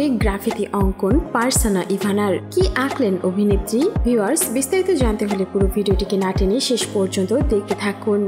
সঙ্গে গ্রাফিতি অঙ্কন পারসানা ইভানার। কি আঁকলেন অভিনেত্রী? ভিউয়ার্স, বিস্তারিত জানতে হলে পুরো ভিডিওটিকে না টেনে শেষ পর্যন্ত দেখতে থাকুন।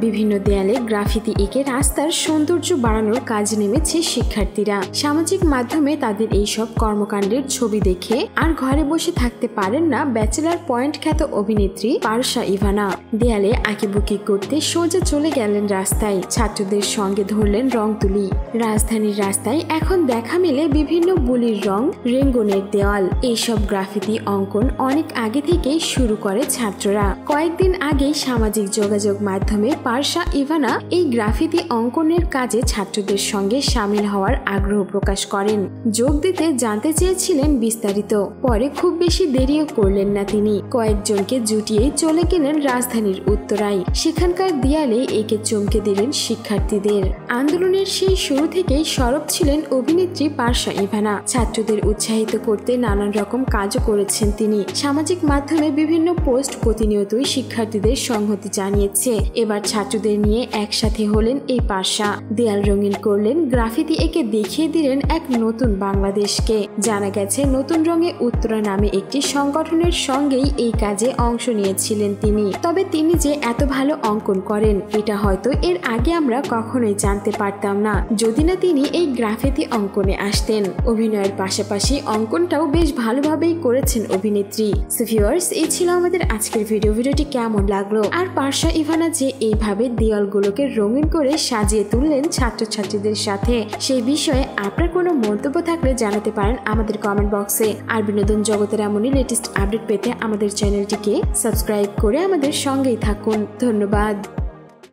বিভিন্ন দেয়ালে গ্রাফিতি এঁকে রাস্তার সৌন্দর্য বাড়ানোর কাজে নেমেছে শিক্ষার্থীরা। সামাজিক মাধ্যমে তাদের এইসব কর্মকাণ্ডের ছবি দেখে আর ঘরে বসে থাকতে পারেন না ব্যাচেলার পয়েন্ট খ্যাত অভিনেত্রী পারসা ইভানা। দেয়ালে আঁকিবুকি করতে সোজা চলে গেলেন রাস্তায়, ছাত্রদের সঙ্গে ধরলেন রং তুলি। রাজধানীর রাস্তায় এখন দেখা মেলে বিভিন্ন বুলির রং, রেঙ্গুনের দেওয়াল। এইসব গ্রাফিতি অঙ্কন অনেক আগে থেকেই শুরু করে ছাত্ররা। কয়েকদিন আগেই সামাজিক যোগাযোগ মাধ্যমে পারসা ইভানা এই গ্রাফিতি অঙ্কনের কাজে ছাত্রদের সঙ্গে সামিল হওয়ার আগ্রহ প্রকাশ করেন। যোগ দিতে জানতে চেয়েছিলেন বিস্তারিত। পরে খুব বেশি দেরিও করলেন না তিনি, কয়েকজনকে জুটিয়েই চলে গেলেন রাজধানীর উত্তরায়। সেখানকার দেয়ালে একে চমকে দিলেন শিক্ষার্থীদের। আন্দোলনের সেই শুরু থেকেই সরব ছিলেন অভিনেত্রী পারসা ইভানা। ছাত্রদের উৎসাহিত করতে নানান রকম কাজও করেছেন তিনি। সামাজিক মাধ্যমে বিভিন্ন পোস্ট প্রতিনিয়তই শিক্ষার্থীদের সংহতি জানিয়েছে। এবার ছাত্রদের নিয়ে একসাথে হলেন এই পারসা। দেয়াল রঙিন করলেন, গ্রাফিতি এঁকে দেখিয়ে দিলেন এক নতুন বাংলাদেশকে। জানা গেছে নতুন রঙে উত্তরা নামে একটি সংগঠনের সঙ্গেই এই কাজে অংশ নিয়েছিলেন তিনি। তবে তিনি যে এত ভালো অঙ্কন করেন এটা হয়তো এর আগে আমরা কখনোই জানতে পারতাম না, যদি না তিনি এই গ্রাফিতি অঙ্কনে আসতেন। অভিনয়ের পাশাপাশি অঙ্কনটাও বেশ ভালোভাবেই করেছেন অভিনেত্রী। সো ভিউয়ার্স, এই ছিল আমাদের আজকের ভিডিওটি কেমন লাগলো? আর পারসা ইভানা যে এইভাবে দেয়ালগুলোকে রঙিন করে সাজিয়ে তুললেন ছাত্রছাত্রীদের সাথে, সেই বিষয়ে আপনার কোনো মন্তব্য থাকলে জানাতে পারেন আমাদের কমেন্ট বক্সে। আর বিনোদন জগতের এমনই লেটেস্ট আপডেট পেতে আমাদের চ্যানেলটিকে সাবস্ক্রাইব করে আমাদের সঙ্গেই থাকুন। ধন্যবাদ।